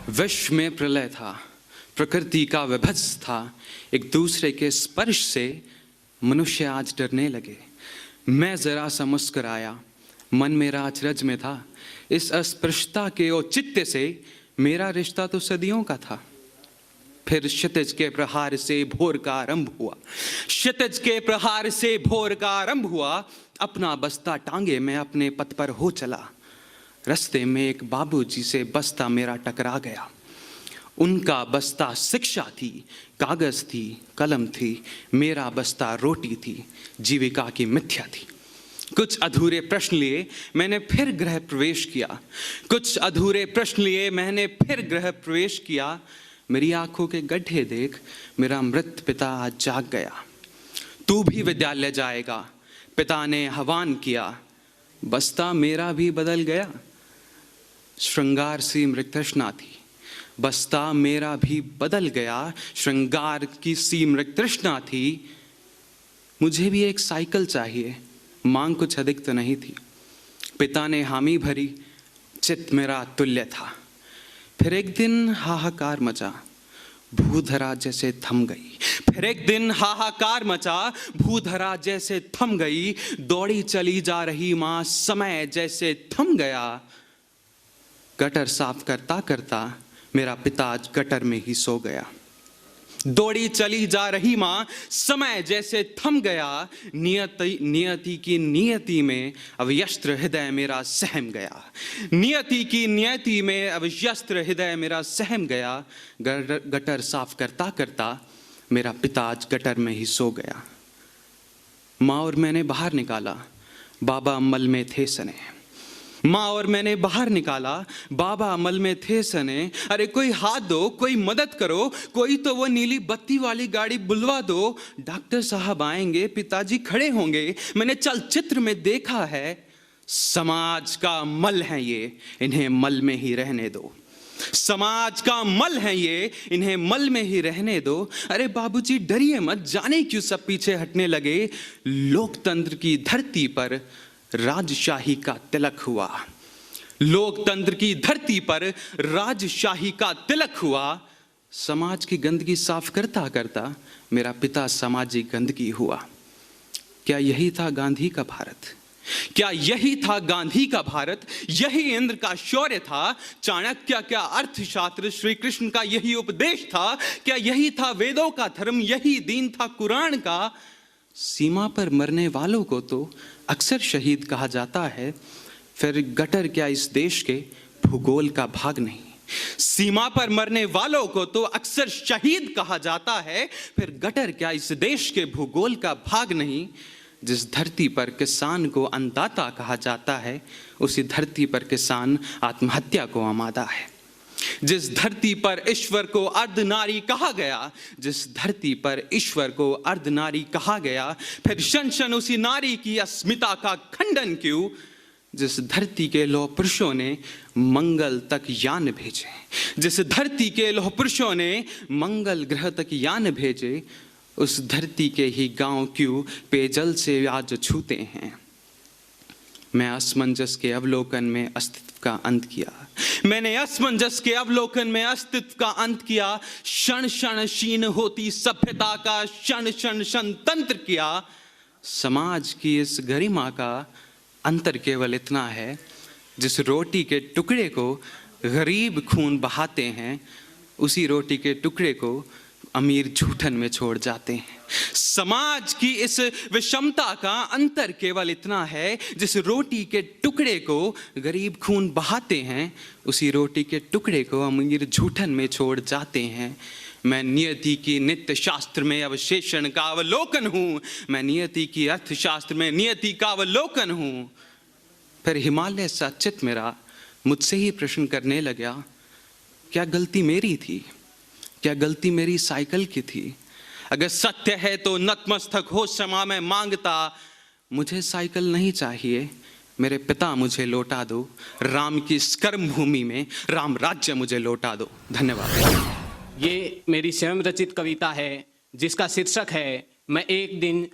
विश्व में प्रलय था, प्रकृति का विभत्स था। एक दूसरे के स्पर्श से मनुष्य आज डरने लगे। मैं जरा सा मुस्कुराया, मन मेरा अचरज में था। इस अस्पृश्यता के औचित्य से मेरा रिश्ता तो सदियों का था। फिर क्षितिज के प्रहार से भोर का आरंभ हुआ, क्षितिज के प्रहार से भोर का आरंभ हुआ। अपना बस्ता टांगे मैं अपने पथ पर हो चला। रास्ते में एक बाबूजी से बस्ता मेरा टकरा गया। उनका बस्ता शिक्षा थी, कागज थी, कलम थी। मेरा बस्ता रोटी थी, जीविका की मिथ्या थी। कुछ अधूरे प्रश्न लिए मैंने फिर गृह प्रवेश किया। कुछ अधूरे प्रश्न लिए मैंने फिर गृह प्रवेश किया। मेरी आंखों के गड्ढे देख मेरा मृत पिता आज जाग गया। तू भी विद्यालय जाएगा, पिता ने आह्वान किया। बस्ता मेरा भी बदल गया। श्रृंगार सी मृतृष्णा थी, बस्ता मेरा भी बदल गया। श्रृंगार की सी मृतृष्णा थी। मुझे भी एक साइकिल चाहिए, मांग कुछ अधिक तो नहीं थी। पिता ने हामी भरी, चित्त मेरा तुल्य था। फिर एक दिन हाहाकार मचा, भूधरा जैसे थम गई। फिर एक दिन हाहाकार मचा, भूधरा जैसे थम गई। दौड़ी चली जा रही माँ, समय जैसे थम गया। गटर साफ करता करता मेरा पिता आज गटर में ही सो गया। दौड़ी चली जा रही माँ, समय जैसे थम गया। नियति की नियति में अव्यस्त्र हृदय मेरा सहम गया। नियति की नियति में अव्यस्त्र हृदय मेरा सहम गया। गटर साफ करता करता मेरा पिता आज गटर में ही सो गया। माँ और मैंने बाहर निकाला, बाबा अमल में थे सने। माँ और मैंने बाहर निकाला, बाबा अमल में थे सने। अरे कोई हाथ दो, कोई मदद करो, कोई तो वो नीली बत्ती वाली गाड़ी बुलवा दो। डॉक्टर साहब आएंगे, पिताजी खड़े होंगे। मैंने चलचित्र में देखा है। समाज का मल है ये, इन्हें मल में ही रहने दो। समाज का मल है ये, इन्हें मल में ही रहने दो। अरे बाबूजी डरिए मत, जाने क्यों सब पीछे हटने लगे। लोकतंत्र की धरती पर राजशाही का तिलक हुआ। लोकतंत्र की धरती पर राजशाही का तिलक हुआ। समाज की गंदगी साफ करता करता मेरा पिता सामाजिक गंदगी हुआ। क्या यही था गांधी का भारत? क्या यही था गांधी का भारत? यही इंद्र का शौर्य था? चाणक्य क्या अर्थशास्त्र, श्री कृष्ण का यही उपदेश था? क्या यही था वेदों का धर्म? यही दीन था कुरान का? सीमा पर मरने वालों को तो अक्सर शहीद कहा जाता है, फिर गटर क्या इस देश के भूगोल का भाग नहीं? सीमा पर मरने वालों को तो अक्सर शहीद कहा जाता है, फिर गटर क्या इस देश के भूगोल का भाग नहीं? जिस धरती पर किसान को अन्नदाता कहा जाता है, उसी धरती पर किसान आत्महत्या को आमादा है। जिस धरती पर ईश्वर को अर्धनारी कहा गया, जिस धरती पर ईश्वर को अर्धनारी कहा गया, फिर शन शन उसी नारी की अस्मिता का खंडन क्यों? जिस धरती के लौह पुरुषों ने मंगल तक यान भेजे, जिस धरती के लौह पुरुषों ने मंगल ग्रह तक यान भेजे, उस धरती के ही गांव क्यों पेयजल से आज छूते हैं? मैं असमंजस के अवलोकन में अस्तित्व का अंत किया। मैंने असमंजस के अवलोकन में अस्तित्व का अंत किया। क्षण क्षण क्षीण होती सभ्यता का क्षण क्षण क्षण तंत्र किया। समाज की इस गरिमा का अंतर केवल इतना है, जिस रोटी के टुकड़े को गरीब खून बहाते हैं, उसी रोटी के टुकड़े को अमीर जूठन में छोड़ जाते हैं। समाज की इस विषमता का अंतर केवल इतना है, जिस रोटी के टुकड़े को गरीब खून बहाते हैं, उसी रोटी के टुकड़े को अमीर जूठन में छोड़ जाते हैं। मैं नियति की नित्य शास्त्र में अवशेषण का अवलोकन हूँ। मैं नियति की अर्थशास्त्र में नियति का अवलोकन हूँ। फिर हिमालय सा चित्त मेरा मुझसे ही प्रश्न करने लगा, क्या गलती मेरी थी? क्या गलती मेरी साइकिल की थी? अगर सत्य है तो नतमस्तक हो क्षमा मैं मांगता। मुझे साइकिल नहीं चाहिए, मेरे पिता मुझे लौटा दो। राम की इस कर्म भूमि में राम राज्य मुझे लौटा दो। धन्यवाद। ये मेरी स्वयं रचित कविता है, जिसका शीर्षक है मैं एक दिन